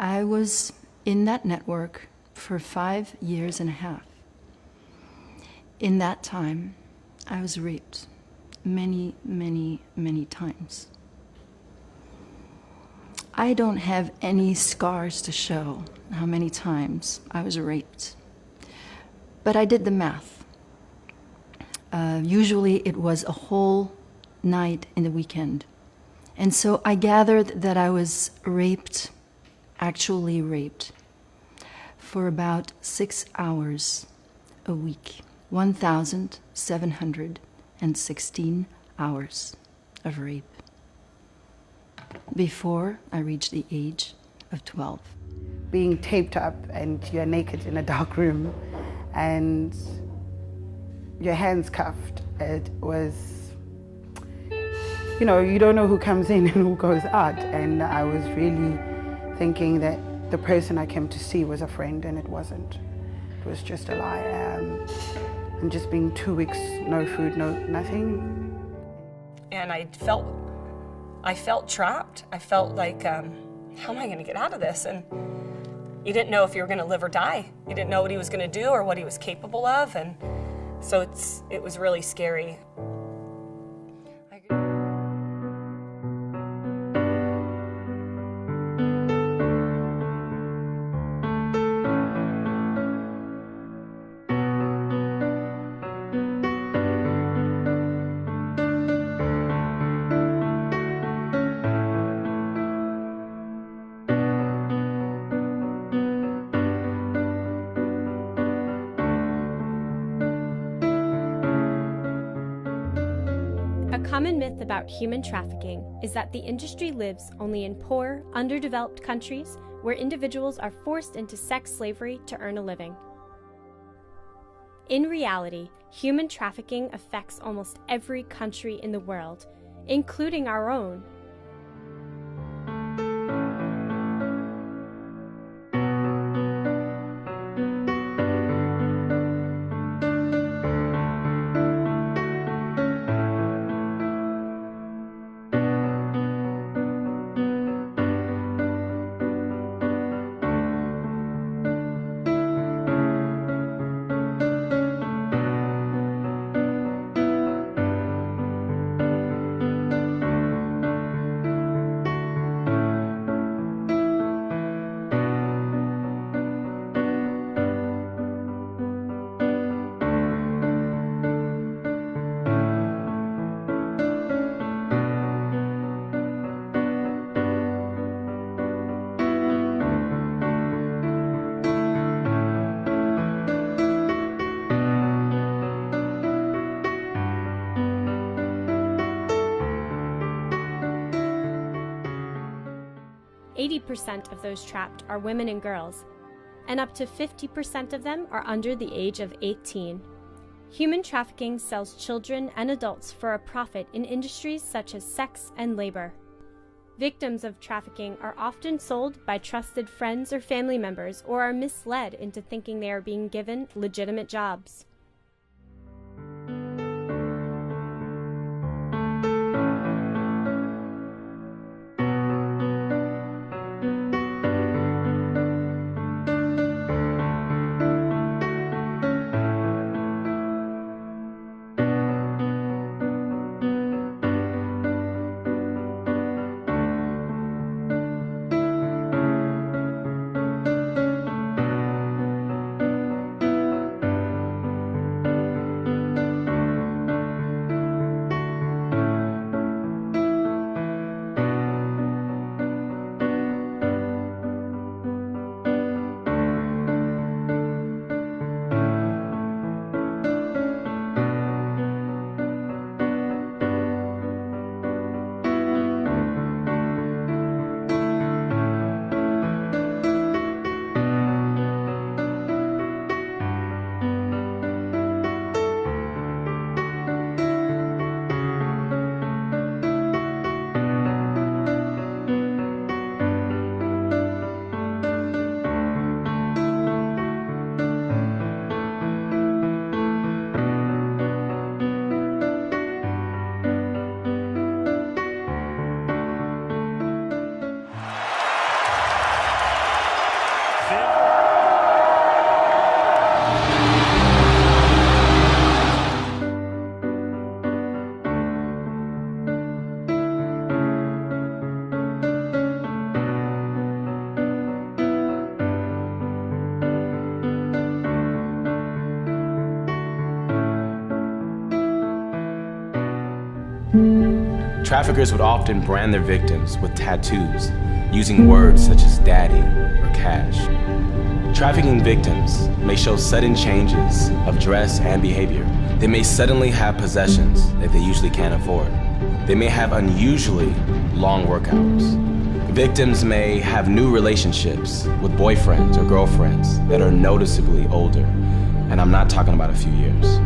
I was in that network for 5 years and a half. In that time, I was raped many, many, many times. I don't have any scars to show how many times I was raped, but I did the math. Usually it was a whole night in the weekend. And so I gathered that I was raped, actually raped, for about 6 hours a week, 1,716 hours of rape before I reached the age of 12. Being taped up and you're naked in a dark room and your hands cuffed, it was, you know, you don't know who comes in and who goes out. And I was really thinking that the person I came to see was a friend, and it wasn't. It was just a lie. And just being 2 weeks, no food, nothing. And I felt trapped. I felt like, how am I gonna get out of this? And you didn't know if you were gonna live or die. You didn't know what he was gonna do or what he was capable of. And so it was really scary. 'A common myth about human trafficking is that the industry lives only in poor, underdeveloped countries where individuals are forced into sex slavery to earn a living. In reality, human trafficking affects almost every country in the world, including our own. % of those trapped are women and girls, and up to 50% of them are under the age of 18. Human trafficking sells children and adults for a profit in industries such as sex and labor. Victims of trafficking are often sold by trusted friends or family members, or are misled into thinking they are being given legitimate jobs. Traffickers would often brand their victims with tattoos, using words such as daddy or cash. Trafficking victims may show sudden changes of dress and behavior. They may suddenly have possessions that they usually can't afford. They may have unusually long work hours. Victims may have new relationships with boyfriends or girlfriends that are noticeably older, and I'm not talking about a few years.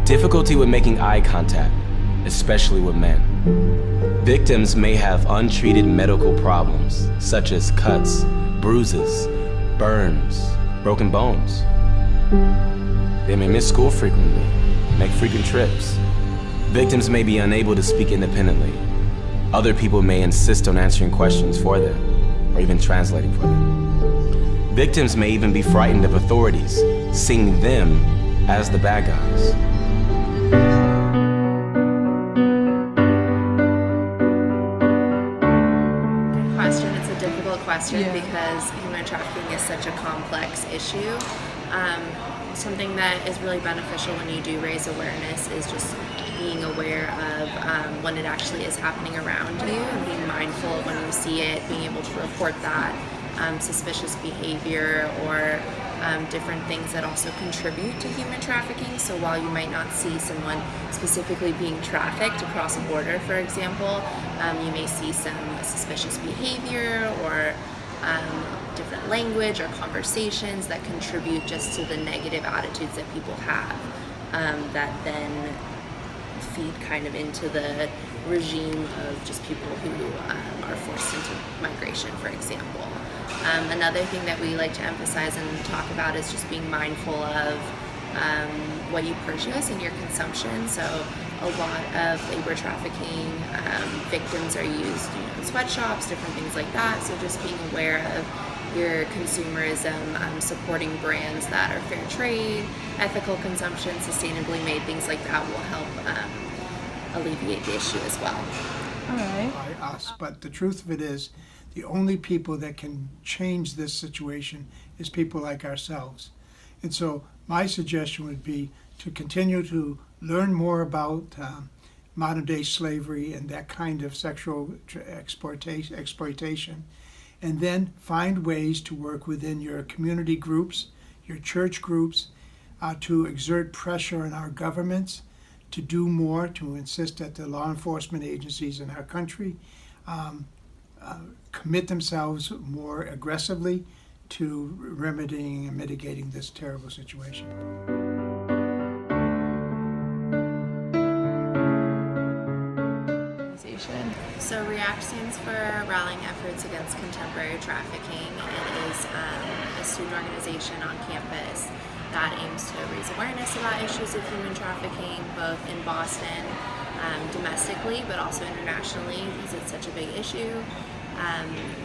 Difficulty with making eye contact, especially with men. Victims may have untreated medical problems, such as cuts, bruises, burns, broken bones. They may miss school frequently, make frequent trips. Victims may be unable to speak independently. Other people may insist on answering questions for them, or even translating for them. Victims may even be frightened of authorities, seeing them as the bad guys. It's a difficult question because human trafficking is such a complex issue. Something that is really beneficial when you do raise awareness is just being aware of when it actually is happening around you and being mindful of when you see it, being able to report that suspicious behavior or different things that also contribute to human trafficking. So while you might not see someone specifically being trafficked across a border, for example, you may see some suspicious behavior or different language or conversations that contribute just to the negative attitudes that people have that then feed kind of into the regime of just people who are forced into migration, for example. Another thing that we like to emphasize and talk about is just being mindful of what you purchase and your consumption. So a lot of labor trafficking victims are used in sweatshops, different things like that. So just being aware of your consumerism, supporting brands that are fair trade, ethical consumption, sustainably made, things like that will help alleviate the issue as well. All right. By us, but the truth of it is, the only people that can change this situation is people like ourselves. And so my suggestion would be to continue to learn more about modern day slavery and that kind of sexual exploitation, and then find ways to work within your community groups, your church groups, to exert pressure on our governments to do more, to insist that the law enforcement agencies in our country commit themselves more aggressively to remedying and mitigating this terrible situation. So REACT stands for Rallying Efforts Against Contemporary Trafficking. It is a student organization on campus that aims to raise awareness about issues of human trafficking, both in Boston, domestically, but also internationally, because it's such a big issue.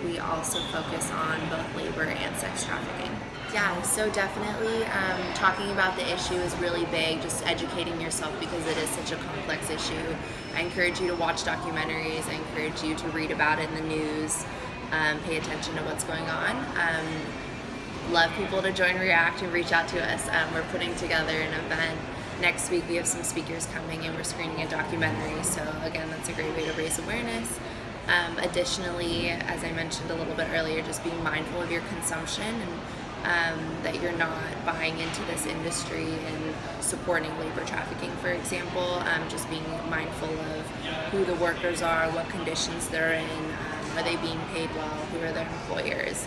We also focus on both labor and sex trafficking. Yeah, so definitely talking about the issue is really big, just educating yourself because it is such a complex issue. I encourage you to watch documentaries, I encourage you to read about it in the news, pay attention to what's going on. Love people to join REACT and reach out to us. We're putting together an event. Next week we have some speakers coming and we're screening a documentary, so again, that's a great way to raise awareness. Additionally, as I mentioned a little bit earlier, just being mindful of your consumption and that you're not buying into this industry and supporting labor trafficking, for example. Just being mindful of who the workers are, what conditions they're in, are they being paid well, who are their employers.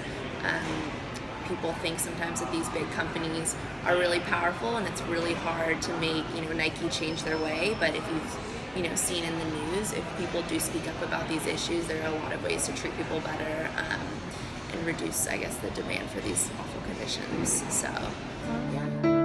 People think sometimes that these big companies are really powerful and it's really hard to make Nike change their way, but if you've seen in the news, if people do speak up about these issues, there are a lot of ways to treat people better and reduce, I guess, the demand for these awful conditions. So, yeah.